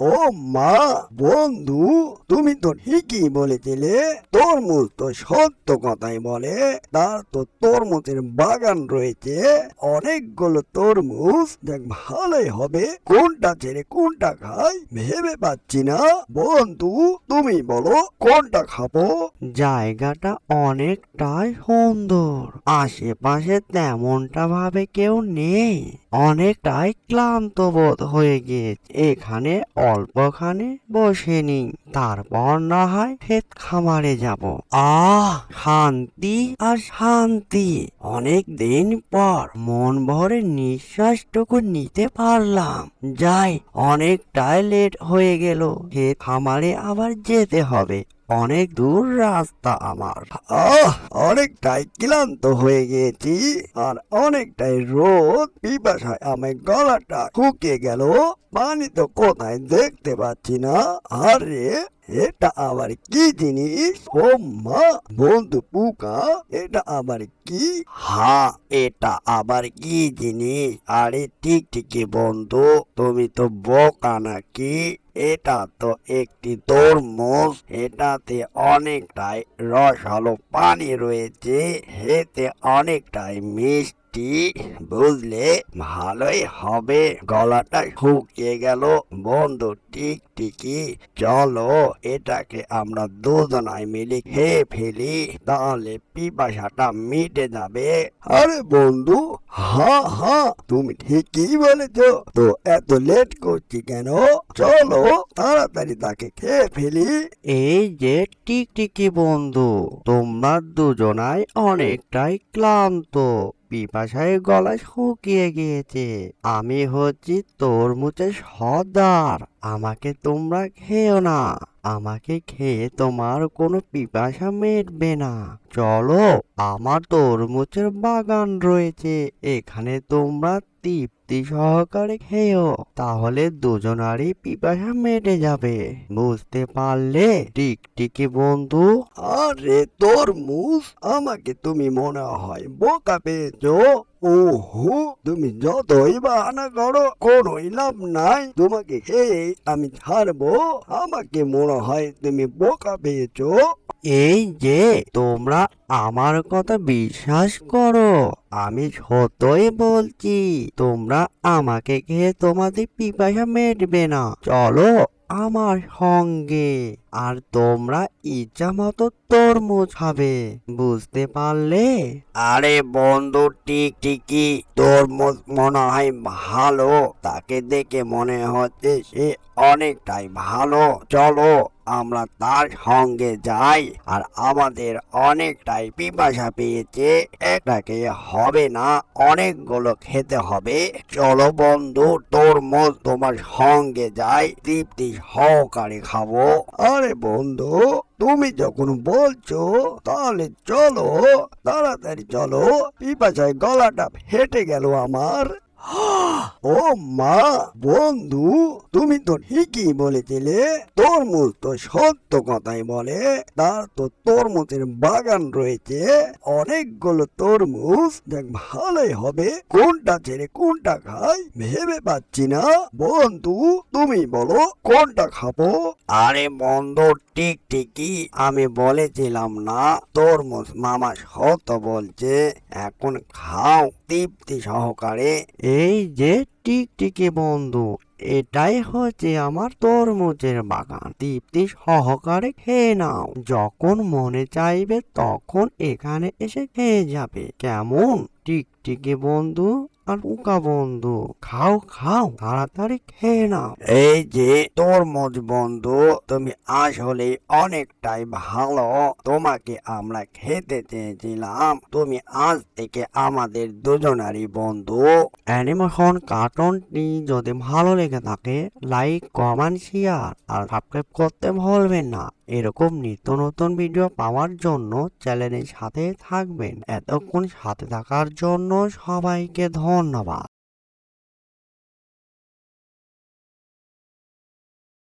ও মা, বন্ধু, তুমি তো ঠিকই বলেছিলে। তরমুজ তো সত্য কথাই বলে। তার তো তরমুজের বাগান রয়েছে, অনেকগুলো তরমুজ। দেখ, ভালোই হবে। কোনটা ছেড়ে কোনটা খাই ভেবে পাচ্ছি না। বন্ধু, তুমি বলো কোনটা খাবো। জায়গাটা অনেকটাই সুন্দর, আশেপাশে তেমনটা ভাবে কেউ নেই। অনেকটাই ক্লান্ত বোধ হয়ে গিয়েছে, এখানে অল্পখানি বসে নিই, তারপর না হয় ক্ষেত খামারে যাব। শান্তি আর শান্তি। অনেক দিন পর মন ভরে নিঃশ্বাসটুকু নিতে পারলাম। যাই, অনেকটাই লেট হয়ে গেল, ক্ষেত খামারে আবার যেতে হবে। অনেক দূর রাস্তা আমার। আহ, অনেকটাই ক্লান্ত হয়ে গেছি, আর অনেকটাই রোদ, পিপাসায় আমার গলাটা শুকিয়ে গেল। পানি তো কোথায় দেখতে পাচ্ছি না। আরে, এটা আবার কি জিনিস? ও মা, বন্ধু পোকা, এটা আবার কি? এটা আবার কি জিনিস? আরে ঠিকই বন্ধু, তুমি তো বোকা নাকি? এটা তো একটি তরমুজ। এটাতে অনেকটাই রসালো পানি রয়েছে, এতে অনেকটাই মিষ্টি। বুঝলে, ভালোই হবে। গলাটা শুকিয়ে গেল। বন্ধু টিকটিকি, চলো এটাকে আমরা দুজনাই মিলে খেয়ে ফেলি, তাহলে পিপাসাটা মিটে যাবে। আরে বন্ধু, তুমি ঠিকই বলেছ। তো এত লেট করছি কেন? চলো তাড়াতাড়ি তাকে খেয়ে ফেলি। এই যে টিকটিকি বন্ধু, তোমরা দুজনাই অনেকটাই ক্লান্ত, পিপাসায় গলা শুকিয়ে গিয়েছে। আমি হচ্ছি তরমুজের সর্দার, আমাকে তোমরা খেও না। আমাকে খেয়ে তোমার কোনো পিপাসা মিটবে না। চলো, আমার তরমুজের বাগান রয়েছে, এখানে তোমরা তৃপ্তি সহকারে খেও, তাহলে দুজনারই পিপাসা মিটে যাবে। বুঝতে পারলে টিকটিকি বন্ধু? আরে তরমুজ, আমাকে তুমি মনে হয় বোকা পেয়েছো। ওহো, তুমি যতই বাহানা করো, কোনোই লাভ নাই। তোমাকে খেয়ে আমি ছাড়বো। আমাকে মনে হয় তুমি বোকা পেয়েছো। এই যে, তোমরা আমার কথা বিশ্বাস করো, আমি সত্যই বলছি, তোমরা আমাকে খেয়ে তোমাদের পিপাসা মেটবে না। চলো আমার সঙ্গে, আর তোমরা ইচ্ছা মতো তরমুজ খাবে। বুঝতে পারলে? আরে বন্ধু টিকটিকি, তরমুজ মনে হয় ভালো। তাকে দেখে মনে হচ্ছে সে অনেকটাই ভালো। চলো আমরা তার সঙ্গে যাই। আর আমাদের অনেকটাই পিপাসা পেয়েছে, একটাকে হবে না, অনেকগুলো খেতে হবে। চলো বন্ধু, তরমুজ তোমার সঙ্গে যাই, তৃপ্তি সহকারে খাবো। আরে বন্ধু, তুমি যখন বলছো তাহলে চলো, তাড়াতাড়ি চলো। পিপাসায় গলাটা ফেটে গেল আমার। ও মা, বন্ধু, তুমি তো ঠিকই বলেছিলে। তরমুজ তো সত্য কথাই বলে। তার তো তরমুজের বাগান রয়েছে, অনেকগুলো তরমুজ। দেখ, ভালোই হবে। কোনটা ছেড়ে কোনটা খাই ভেবে পাচ্ছি না। বন্ধু, তুমি বলো কোনটা খাবো। আরে বন্ধু টিকটিকি, আমি বলেছিলাম না তরমুজ মামা সত্য বলছে। এখন খাও তৃপ্তি সহকারে। এই যে টিকটিকি বন্ধু, এটাই হচ্ছে আমার তরমুজের বাগান, তৃপ্তি সহকারে খেয়ে নাও। যখন মনে চাইবে তখন এখানে এসে খেয়ে যাবে, কেমন টিকটিকি বন্ধু আর পোকা বন্ধু? খাও খাও, তাড়াতাড়ি খেয়ে নাও। এই যে তরমুজ বন্ধু, তুমি আসলে অনেকটাই ভালো। তোমাকে আমরা খেতে চেয়েছিলাম। তুমি আজ থেকে আমাদের দুজনারই বন্ধু। অ্যানিমেশন কার্টুনটি যদি ভালো লেগে থাকে, লাইক কমেন্ট শেয়ার আর সাবস্ক্রাইব করতে ভুলবেন না। এরকম নিত্য নতুন ভিডিও পাওয়ার জন্য চ্যানেলের সাথে থাকবেন। এতক্ষণ সাথে থাকার জন্য সবাইকে ধন্যবাদ।